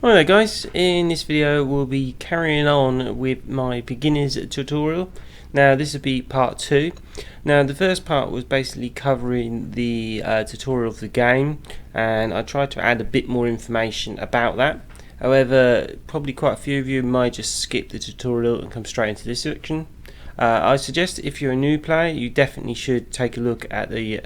Hi there guys, in this video we'll be carrying on with my beginners tutorial. Now this will be part 2. Now the first part was basically covering the tutorial of the game, and I tried to add a bit more information about that. However, probably quite a few of you might just skip the tutorial and come straight into this section. I suggest if you're a new player you definitely should take a look at the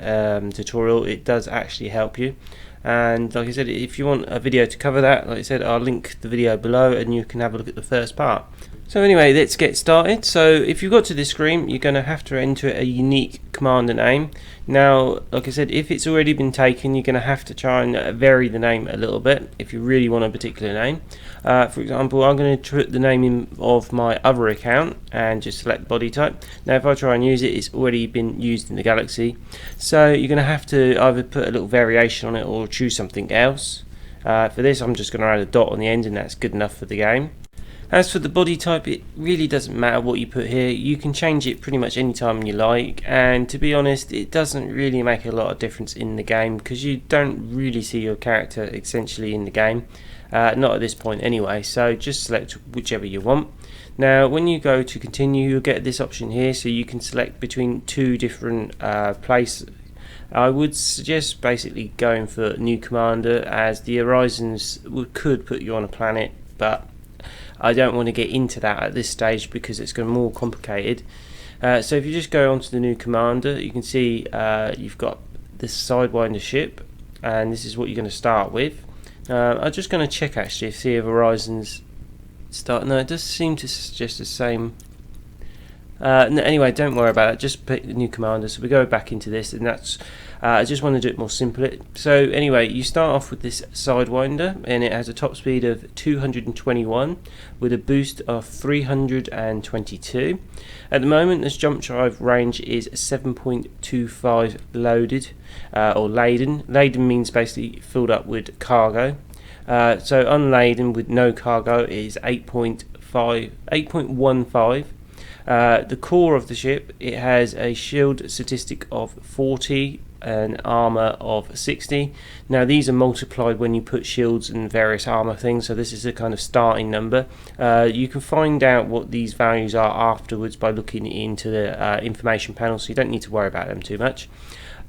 tutorial. It does actually help you. And like I said, if you want a video to cover that, like I said, I'll link the video below and you can have a look at the first part. So anyway, let's get started. So if you got to this screen, you're going to have to enter a unique commander name. Now, like I said, if it's already been taken, you're going to have to try and vary the name a little bit if you really want a particular name. For example, I'm going to put the name in of my other account and just select body type. Now if I try and use it, it's already been used in the Galaxy. So you're going to have to either put a little variation on it or choose something else. For this, I'm just going to add a dot on the end, and that's good enough for the game. As for the body type, it really doesn't matter what you put here. You can change it pretty much any time you like, and to be honest, it doesn't really make a lot of difference in the game because you don't really see your character essentially in the game. Not at this point anyway, so just select whichever you want. Now when you go to continue, you'll get this option here, so you can select between two different places. I would suggest basically going for new commander, as the Horizons could put you on a planet, but I don't want to get into that at this stage because it's going to be more complicated. So if you just go onto the new commander, you can see you've got this Sidewinder ship, and this is what you're going to start with. I'm just going to check actually, see if Horizons start. No, it does seem to suggest the same. No, anyway, don't worry about it, just pick the new commander. So we go back into this, and that's I just want to do it more simple. So anyway, you start off with this Sidewinder, and it has a top speed of 221 with a boost of 322. At the moment, this jump drive range is 7.25 loaded or laden. Laden means basically filled up with cargo. So unladen with no cargo is 8.15. The core of the ship, it has a shield statistic of 40 and armor of 60. Now these are multiplied when you put shields and various armor things, so this is a kind of starting number. You can find out what these values are afterwards by looking into the information panel, so you don't need to worry about them too much.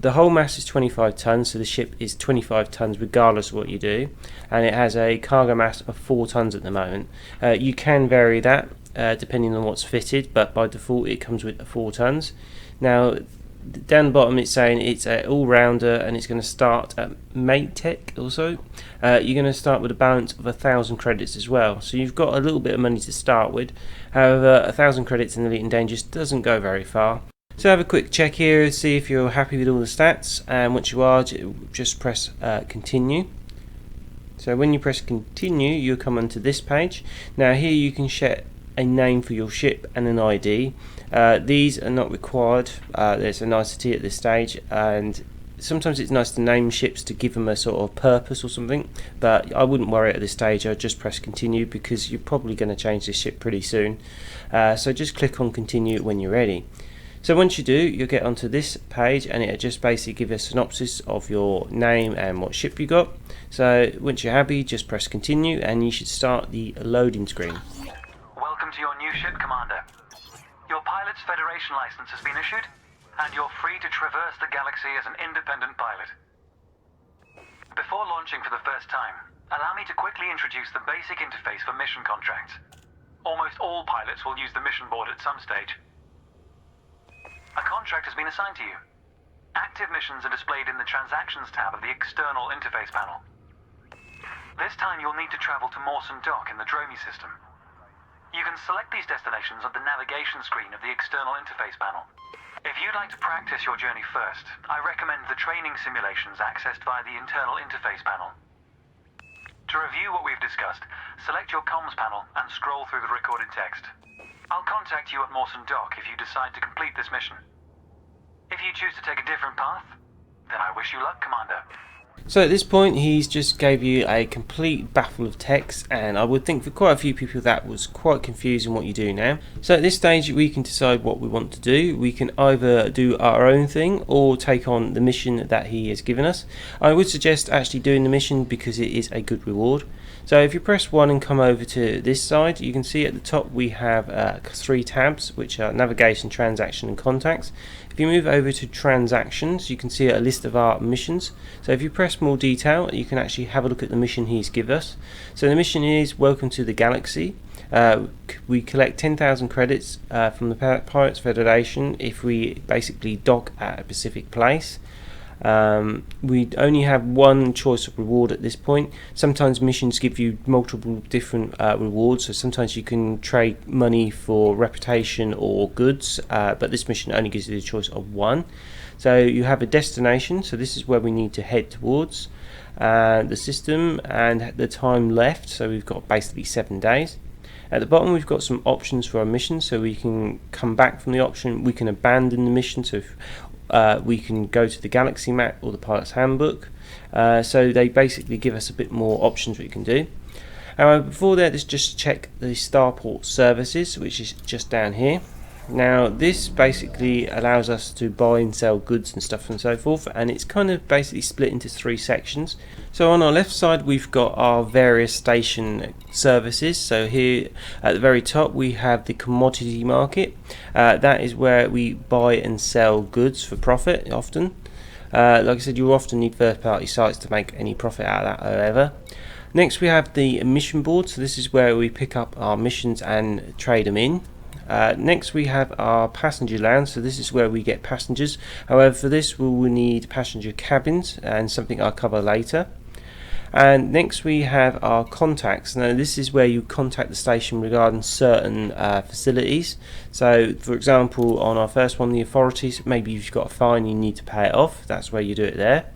The whole mass is 25 tons, so the ship is 25 tons regardless of what you do, and it has a cargo mass of 4 tons at the moment. You can vary that depending on what's fitted, but by default it comes with 4 tons. Now down the bottom it's saying it's an all-rounder, and it's going to start at mate tech also. You're going to start with a balance of 1,000 credits as well, so you've got a little bit of money to start with. However, 1,000 credits in Elite and Dangerous doesn't go very far. So have a quick check here, see if you're happy with all the stats, and once you are, just press continue. So when you press continue, you'll come onto this page. Now here you can set a name for your ship and an ID. These are not required. There's a nicety at this stage, and sometimes it's nice to name ships to give them a sort of purpose or something, but I wouldn't worry at this stage. I'd just press continue because you're probably going to change this ship pretty soon. So just click on continue when you're ready. So once you do, you'll get onto this page, and it'll just basically give a synopsis of your name and what ship you got. So once you're happy, just press continue and you should start the loading screen. Welcome to your new ship, Commander. Your pilot's Federation license has been issued, and you're free to traverse the galaxy as an independent pilot. Before launching for the first time, allow me to quickly introduce the basic interface for mission contracts. Almost all pilots will use the mission board at some stage. A contract has been assigned to you. Active missions are displayed in the Transactions tab of the external interface panel. This time you'll need to travel to Mawson Dock in the Dromi system. You can select these destinations on the navigation screen of the external interface panel. If you'd like to practice your journey first, I recommend the training simulations accessed via the internal interface panel. To review what we've discussed, select your comms panel and scroll through the recorded text. I'll contact you at Mawson Dock if you decide to complete this mission. If you choose to take a different path, then I wish you luck, Commander. So at this point he's just gave you a complete baffle of text, and I would think for quite a few people that was quite confusing what you do now. So at this stage we can decide what we want to do. We can either do our own thing or take on the mission that he has given us. I would suggest actually doing the mission because it is a good reward. So if you press 1 and come over to this side, you can see at the top we have 3 tabs, which are navigation, transaction and contacts. If you move over to transactions, you can see a list of our missions. So if you press more detail, you can actually have a look at the mission he's given us. So the mission is Welcome to the Galaxy. We collect 10,000 credits from the Pirates Federation if we basically dock at a specific place. We only have one choice of reward at this point. Sometimes missions give you multiple different rewards, so sometimes you can trade money for reputation or goods, but this mission only gives you the choice of one. So you have a destination, so this is where we need to head towards, the system and the time left, so we've got basically 7 days. At the bottom we've got some options for our mission, so we can come back from the option, we can abandon the mission, so if, we can go to the Galaxy map or the Pilot's Handbook. So they basically give us a bit more options we can do. However, before that, let's just check the Starport services, which is just down here. Now this basically allows us to buy and sell goods and stuff and so forth, and it's kind of basically split into 3 sections. So on our left side we've got our various station services. So here at the very top we have the commodity market. That is where we buy and sell goods for profit often. Like I said, you often need first party sites to make any profit out of that, however. Next we have the mission board, so this is where we pick up our missions and trade them in. Next we have our passenger lounge, so this is where we get passengers. However, for this we will need passenger cabins, and something I'll cover later. And next we have our contacts. Now this is where you contact the station regarding certain facilities. So for example, on our first one, the authorities, maybe you've got a fine, you need to pay it off, that's where you do it there.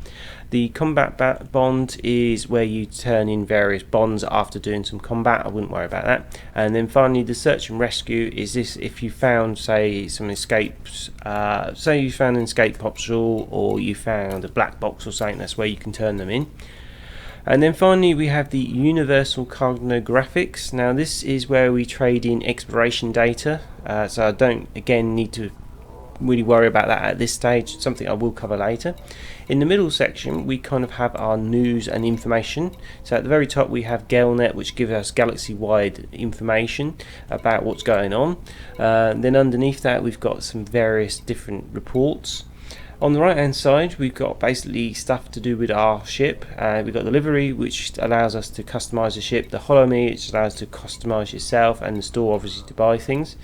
The combat bond is where you turn in various bonds after doing some combat. I wouldn't worry about that. And then finally the search and rescue is this: if you found, say, some escapes, say you found an escape capsule or you found a black box or something, that's where you can turn them in. And then finally we have the universal cartographics. Now this is where we trade in exploration data, so I don't again need to really worry about that at this stage, something I will cover later. In the middle section we kind of have our news and information. So at the very top we have Galnet, which gives us galaxy-wide information about what's going on. Then underneath that we've got some various different reports. On the right hand side we've got basically stuff to do with our ship. We've got the livery, which allows us to customise the ship, the Hollow Me, which allows us to customise yourself, and the store obviously to buy things.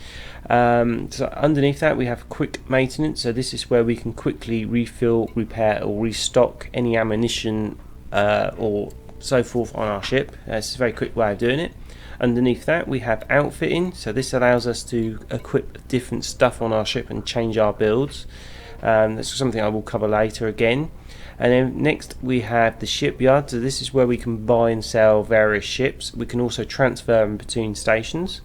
So underneath that we have quick maintenance, so this is where we can quickly refill, repair or restock any ammunition or so forth on our ship. It's a very quick way of doing it. Underneath that we have outfitting, so this allows us to equip different stuff on our ship and change our builds. That's something I will cover later again. And then next we have the shipyard, so this is where we can buy and sell various ships. We can also transfer them between stations.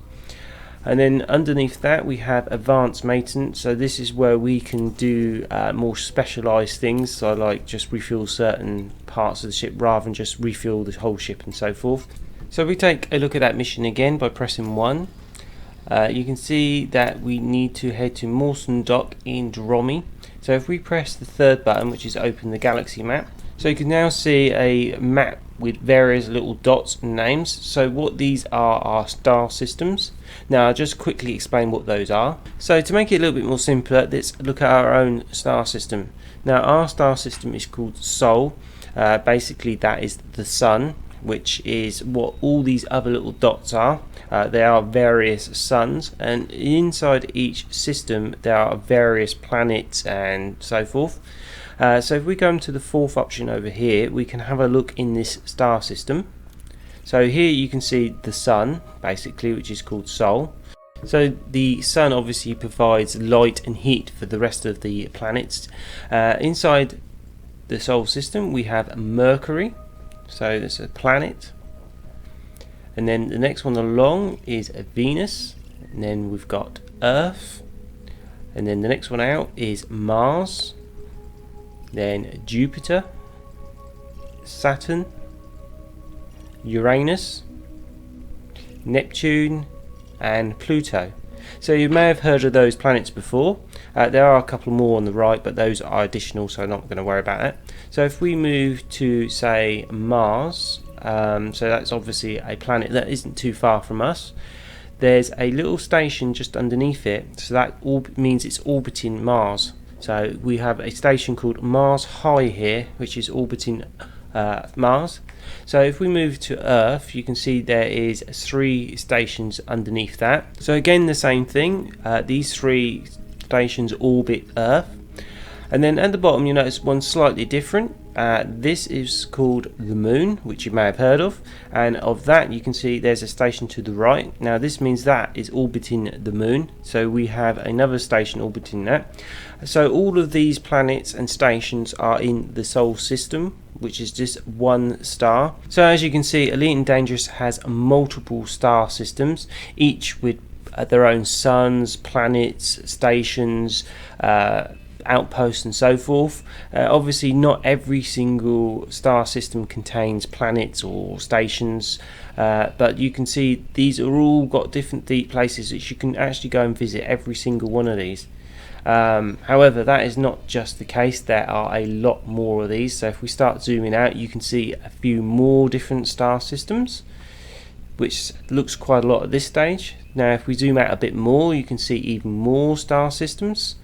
And then underneath that we have advanced maintenance, so this is where we can do more specialised things, so like just refuel certain parts of the ship rather than just refuel the whole ship and so forth. So if we take a look at that mission again by pressing 1, you can see that we need to head to Mawson Dock in Dromi. So if we press the 3rd button, which is open the galaxy map, so you can now see a map with various little dots and names. So what these are star systems. Now I'll just quickly explain what those are. So to make it a little bit more simpler, let's look at our own star system. Now our star system is called Sol. Basically that is the sun, which is what all these other little dots are. There are various suns, and inside each system there are various planets and so forth. So if we go into the 4th option over here, we can have a look in this star system. So here you can see the sun, basically, which is called Sol. So the sun obviously provides light and heat for the rest of the planets. Inside the Sol system we have Mercury, so there's a planet. And then the next one along is Venus, and then we've got Earth, and then the next one out is Mars, then Jupiter, Saturn, Uranus, Neptune and Pluto. So you may have heard of those planets before. There are a couple more on the right, but those are additional, so I'm not going to worry about that. So if we move to, say, Mars, so that's obviously a planet that isn't too far from us. There's a little station just underneath it, so that means it's orbiting Mars. So we have a station called Mars High here, which is orbiting Mars. So if we move to Earth, you can see there is 3 stations underneath that. So again, the same thing, these 3 stations orbit Earth. And then at the bottom you notice one slightly different. This is called the Moon, which you may have heard of, and of that you can see there's a station to the right. Now this means that is orbiting the Moon, so we have another station orbiting that. So all of these planets and stations are in the Solar System, which is just one star. So as you can see, Elite and Dangerous has multiple star systems, each with their own suns, planets, stations, outposts and so forth. Obviously not every single star system contains planets or stations, but you can see these are all got different places that you can actually go and visit every single one of these. However, that is not just the case, there are a lot more of these. So if we start zooming out, you can see a few more different star systems, which looks quite a lot at this stage. Now if we zoom out a bit more, you can see even more star systems.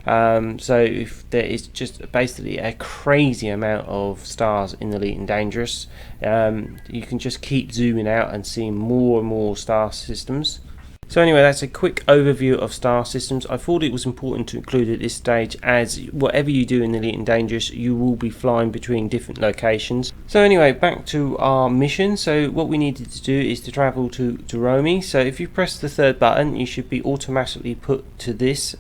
So if there is just basically a crazy amount of stars in Elite and Dangerous, you can just keep zooming out and seeing more and more star systems. So anyway, that's a quick overview of star systems. I thought it was important to include at this stage, as whatever you do in Elite and Dangerous, you will be flying between different locations. So anyway, back to our mission. So what we needed to do is to travel to Romy. So if you press the 3rd button, you should be automatically put to this.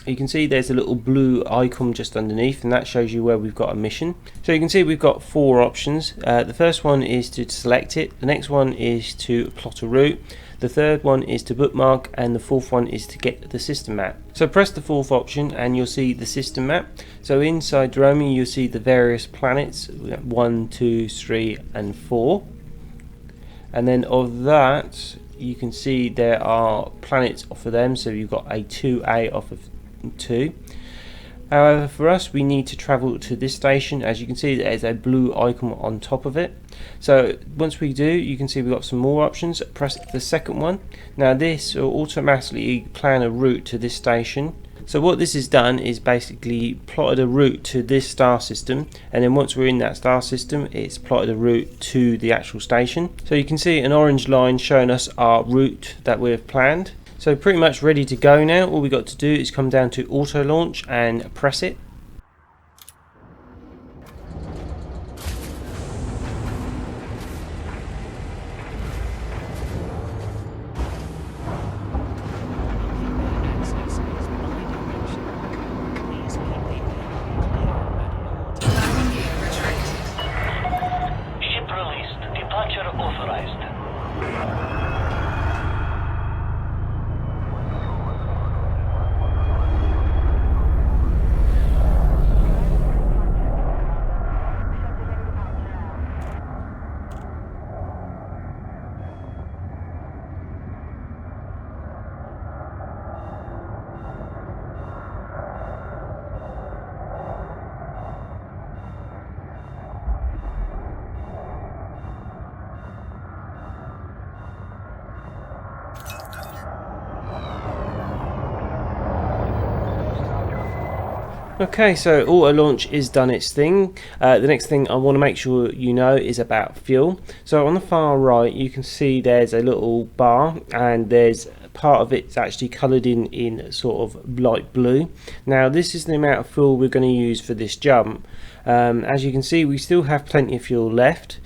You can see there's a little blue icon just underneath, and that shows you where we've got a mission. So you can see we've got 4 options. The first one is to select it, the next one is to plot a route, the third one is to bookmark, and the 4th one is to get the system map. So press the 4th option and you'll see the system map. So inside Romy you'll see the various planets, 1, 2, 3 and 4, and then of that you can see there are planets off of them, so you've got a 2A off of 2. However, for us we need to travel to this station. As you can see, there's a blue icon on top of it. So once we do, you can see we've got some more options. Press the 2nd one. Now this will automatically plan a route to this station. So what this has done is basically plotted a route to this star system, and then once we're in that star system, it's plotted a route to the actual station. So you can see an orange line showing us our route that we've planned. So pretty much ready to go now. All we got to do is come down to auto launch and press it. Ship released. Departure authorized. Okay, so auto launch is done its thing. The next thing I want to make sure you know is about fuel. So on the far right you can see there's a little bar, and there's part of it's actually coloured in sort of light blue. Now this is the amount of fuel we're going to use for this jump. As you can see, we still have plenty of fuel left.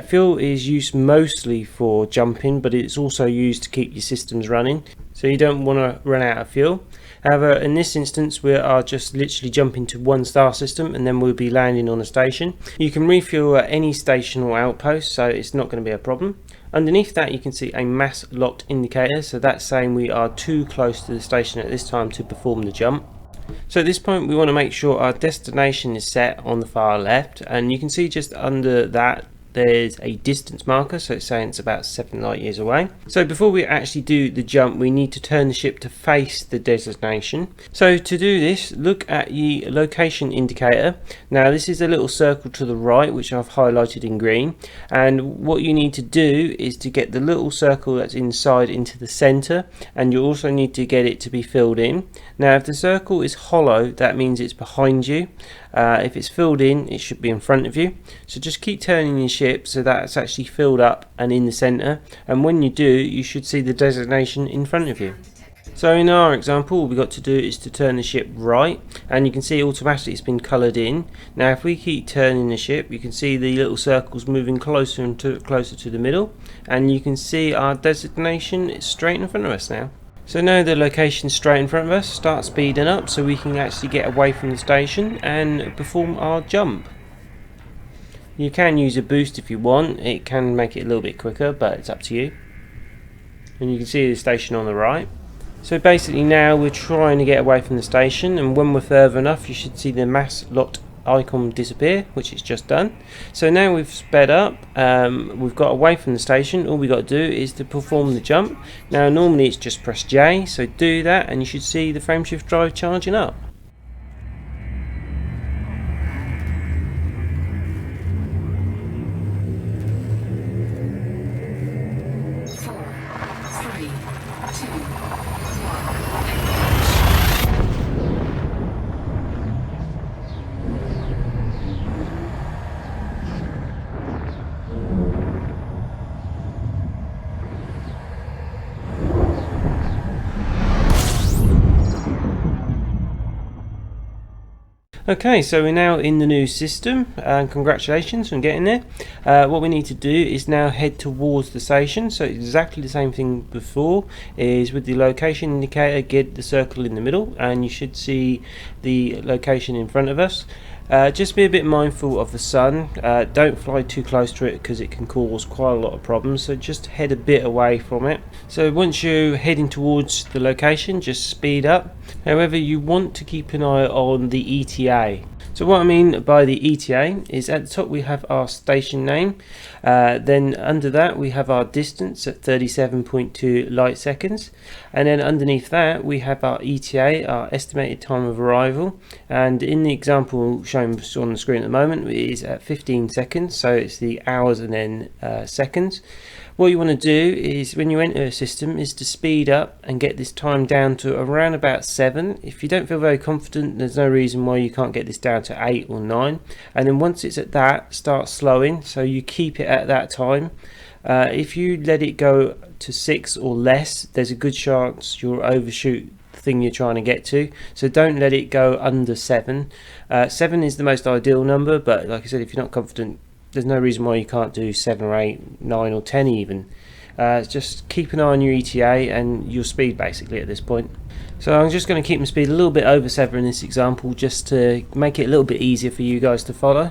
Fuel is used mostly for jumping, but it's also used to keep your systems running, so you don't want to run out of fuel. However, in this instance we are just literally jumping to one star system, and then we'll be landing on a station. You can refuel at any station or outpost, so it's not going to be a problem. Underneath that you can see a mass locked indicator, so that's saying we are too close to the station at this time to perform the jump. So at this point we want to make sure our destination is set on the far left, and you can see just under that there's a distance marker, so it's saying it's about 7 light years away. So before we actually do the jump, we need to turn the ship to face the designation. So to do this, look at the location indicator. Now this is a little circle to the right, which I've highlighted in green, and what you need to do is to get the little circle that's inside into the center, and you also need to get it to be filled in. Now if the circle is hollow, that means it's behind you. If it's filled in, it should be in front of you. So just keep turning your ship so that it's actually filled up and in the center, and when you do, you should see the designation in front of you. So in our example, all we've got to do is to turn the ship right, and you can see automatically it's been coloured in. Now if we keep turning the ship, you can see the little circles moving closer and closer to the middle, and you can see our designation is straight in front of us now. So now the location's straight in front of us, start speeding up so we can actually get away from the station and perform our jump. You can use a boost if you want, it can make it a little bit quicker, but it's up to you. And you can see the station on the right. So basically now we're trying to get away from the station, and when we're further enough you should see the mass locked icon disappear, which it's just done. So now we've sped up, we've got away from the station. All we got to do is to perform the jump. Now normally it's just press J, so do that and you should see the frameshift drive charging up. Okay, so we're now in the new system, and congratulations on getting there. What we need to do is now head towards the station. So exactly the same thing before, is with the location indicator, get the circle in the middle and you should see the location in front of us. Just be a bit mindful of the sun, don't fly too close to it because it can cause quite a lot of problems, so just head a bit away from it. So once you're heading towards the location, just speed up. However, you want to keep an eye on the ETA. So what I mean by the ETA is at the top we have our station name, then under that we have our distance at 37.2 light seconds, and then underneath that we have our ETA, our estimated time of arrival, and in the example shown on the screen at the moment it is at 15 seconds, so it's the hours and then seconds. What you want to do is when you enter a system is to speed up and get this time down to around about 7. If you don't feel very confident, there's no reason why you can't get this down to 8 or 9, and then once it's at that, start slowing, so you keep it at that time. If you let it go to 6 or less, there's a good chance you'll overshoot the thing you're trying to get to, so don't let it go under 7. 7 is the most ideal number, but like I said, if you're not confident, there's no reason why you can't do 7 or 8, 9 or 10 even. Just keep an eye on your ETA and your speed basically at this point. So I'm just going to keep my speed a little bit over 7 in this example, just to make it a little bit easier for you guys to follow.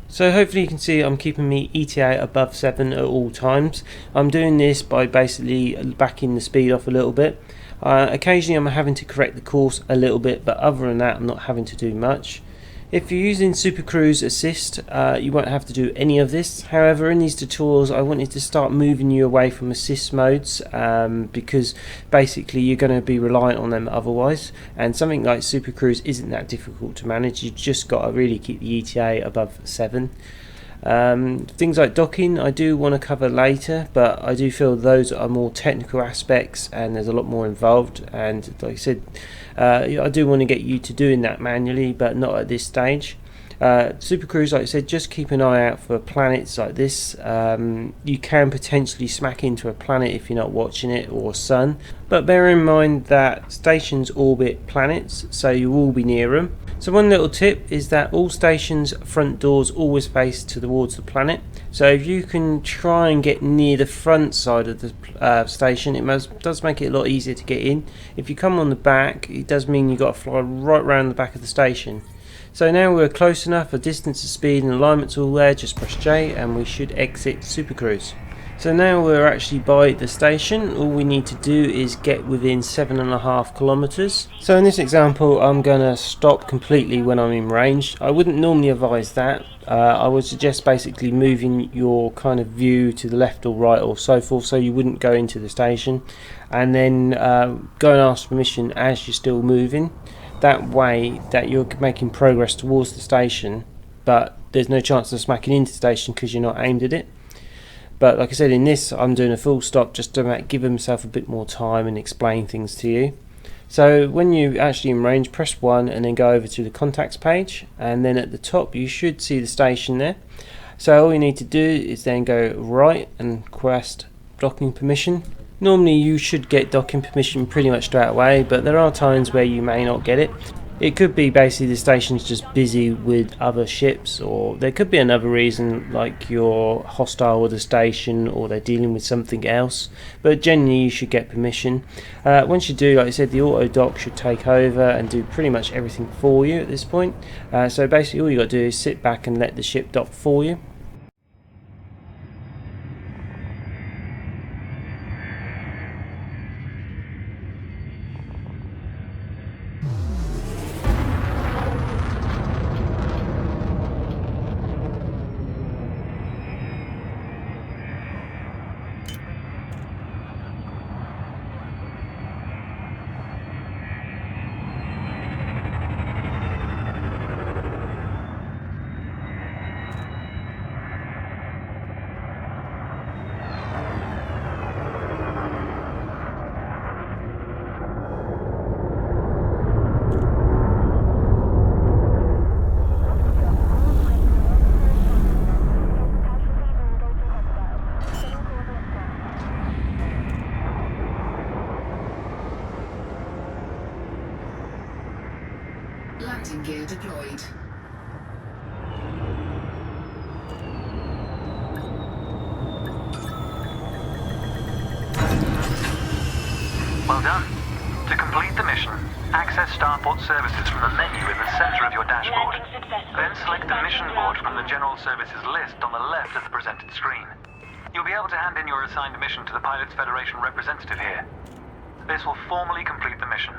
So hopefully you can see I'm keeping my ETA above 7 at all times. I'm doing this by basically backing the speed off a little bit. Occasionally I'm having to correct the course a little bit, but other than that I'm not having to do much. If you're using Super Cruise Assist, you won't have to do any of this. However, in these tutorials I wanted to start moving you away from assist modes, because basically you're going to be reliant on them otherwise, and something like Super Cruise isn't that difficult to manage. You've just got to really keep the ETA above 7. Things like docking I do want to cover later, but I do feel those are more technical aspects and there's a lot more involved, and like I said, I do want to get you to doing that manually, but not at this stage. Super Cruise, like I said, just keep an eye out for planets like this. You can potentially smack into a planet if you're not watching it, or sun, but bear in mind that stations orbit planets, so you will be near them. So one little tip is that all stations' front doors always face towards the planet, so if you can try and get near the front side of the station, it does make it a lot easier to get in. If you come on the back, it does mean you've got to fly right around the back of the station. So now we're close enough, the distance, the speed and alignment's all there, just press J and we should exit Super Cruise. So now we're actually by the station. All we need to do is get within 7.5 kilometers. So in this example, I'm going to stop completely when I'm in range. I wouldn't normally advise that. I would suggest basically moving your kind of view to the left or right or so forth, so you wouldn't go into the station, and then go and ask permission as you're still moving. That way that you're making progress towards the station, but there's no chance of smacking into the station because you're not aimed at it. But like I said, in this I'm doing a full stop just to give himself a bit more time and explain things to you. So when you're actually in range, press 1 and then go over to the contacts page, and then at the top you should see the station there. So all you need to do is then go right and request docking permission. Normally you should get docking permission pretty much straight away, but there are times where you may not get it. It could be basically the station's just busy with other ships, or there could be another reason like you're hostile with the station or they're dealing with something else, but generally you should get permission. Once you do, like I said, the auto dock should take over and do pretty much everything for you at this point. So basically all you got to do is sit back and let the ship dock for you. Landing gear deployed. Well done. To complete the mission, access Starport Services from the menu in the center of your dashboard. Then select the mission board from the General Services list on the left of the presented screen. You'll be able to hand in your assigned mission to the Pilots Federation representative here. This will formally complete the mission.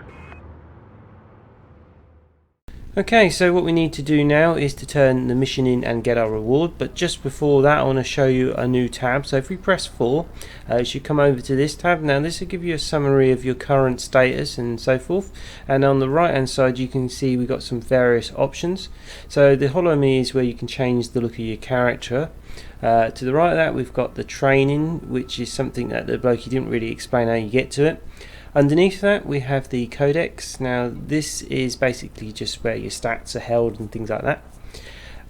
Okay, so what we need to do now is to turn the mission in and get our reward, but just before that I want to show you a new tab. So if we press 4, you should come over to this tab. Now this will give you a summary of your current status and so forth, and on the right hand side you can see we've got some various options. So the Hollow Me is where you can change the look of your character. To the right of that we've got the training, which is something that the bloke didn't really explain how you get to it. Underneath that we have the codex. Now this is basically just where your stats are held and things like that.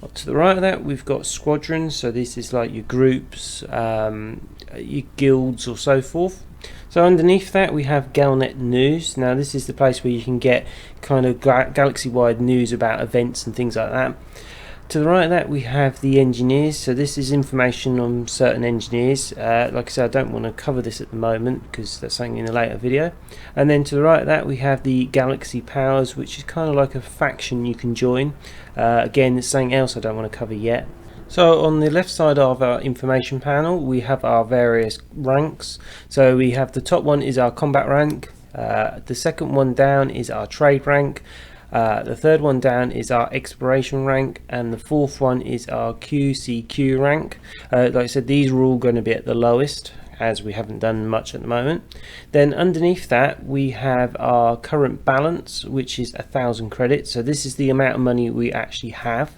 Up to the right of that we've got squadrons, so this is like your groups, your guilds or so forth. So underneath that we have Galnet News. Now this is the place where you can get kind of galaxy-wide news about events and things like that. To the right of that we have the engineers, so this is information on certain engineers. Like I said, I don't want to cover this at the moment because that's something in a later video. And then to the right of that we have the Galaxy Powers, which is kind of like a faction you can join. Again, it's something else I don't want to cover yet. So on the left side of our information panel we have our various ranks. So we have the top one is our combat rank, the second one down is our trade rank, the third one down is our exploration rank, and the fourth one is our QCQ rank. Like I said, these are all going to be at the lowest as we haven't done much at the moment. Then underneath that we have our current balance, which is 1,000 credits. So this is the amount of money we actually have.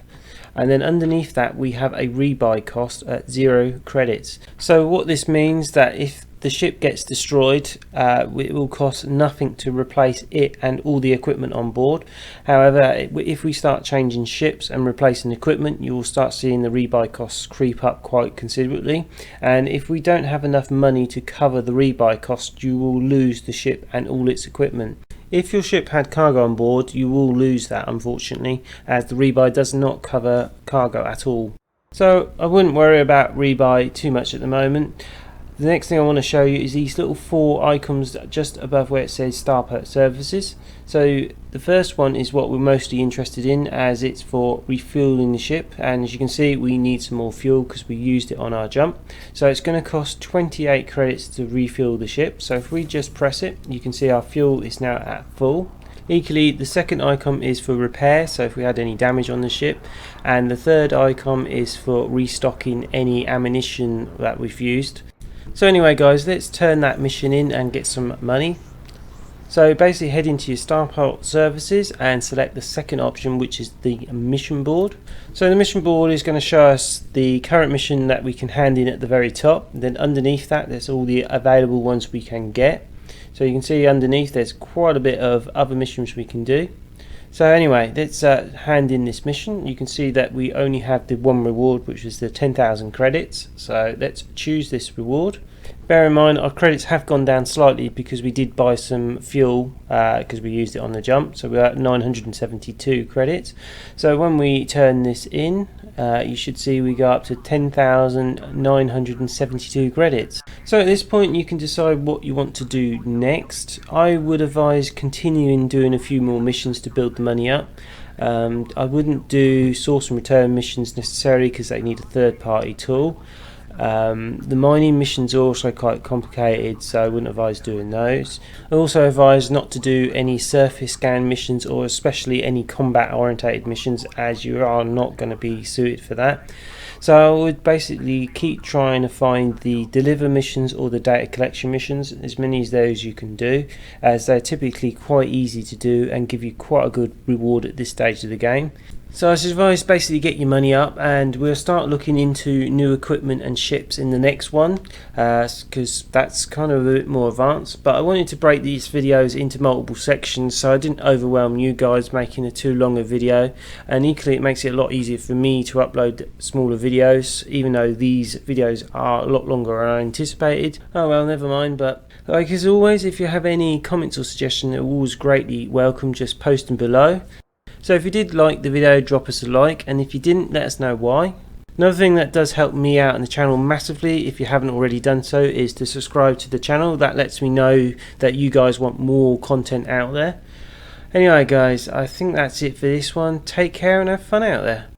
And then underneath that we have a rebuy cost at 0 credits. So what this means that if the ship gets destroyed, it will cost nothing to replace it and all the equipment on board. However, if we start changing ships and replacing equipment, you will start seeing the rebuy costs creep up quite considerably, and if we don't have enough money to cover the rebuy cost, you will lose the ship and all its equipment. If your ship had cargo on board, you will lose that, unfortunately, as the rebuy does not cover cargo at all. So I wouldn't worry about rebuy too much at the moment. The next thing I want to show you is these little 4 icons just above where it says Starport Services. So the first one is what we're mostly interested in, as it's for refueling the ship, and as you can see we need some more fuel because we used it on our jump. So it's going to cost 28 credits to refuel the ship. So if we just press it, you can see our fuel is now at full. Equally, the second icon is for repair, so if we had any damage on the ship, and the third icon is for restocking any ammunition that we've used. So anyway guys, let's turn that mission in and get some money. So basically head into your Starport Services and select the second option, which is the mission board. So the mission board is going to show us the current mission that we can hand in at the very top. Then underneath that there's all the available ones we can get. So you can see underneath there's quite a bit of other missions we can do. So anyway, let's hand in this mission. You can see that we only have the one reward, which is the 10,000 credits. So let's choose this reward. Bear in mind our credits have gone down slightly because we did buy some fuel because we used it on the jump. So we're at 972 credits. So when we turn this in, you should see we go up to 10,972 credits. So at this point you can decide what you want to do next. I would advise continuing doing a few more missions to build the money up. I wouldn't do source and return missions necessarily because they need a third-party tool. The mining missions are also quite complicated, so I wouldn't advise doing those. I also advise not to do any surface scan missions, or especially any combat orientated missions, as you are not going to be suited for that. So I would basically keep trying to find the deliver missions or the data collection missions, as many as those you can do, as they're typically quite easy to do and give you quite a good reward at this stage of the game. So I advise basically get your money up, and we'll start looking into new equipment and ships in the next one, because that's kind of a bit more advanced. But I wanted to break these videos into multiple sections so I didn't overwhelm you guys making a too long a video, and equally it makes it a lot easier for me to upload smaller videos, even though these videos are a lot longer than I anticipated. Oh well, never mind. But like as always, if you have any comments or suggestions, they're always greatly welcome. Just post them below. So if you did like the video, drop us a like, and if you didn't, let us know why. Another thing that does help me out in the channel massively, if you haven't already done so, is to subscribe to the channel. That lets me know that you guys want more content out there. Anyway guys, I think that's it for this one. Take care and have fun out there.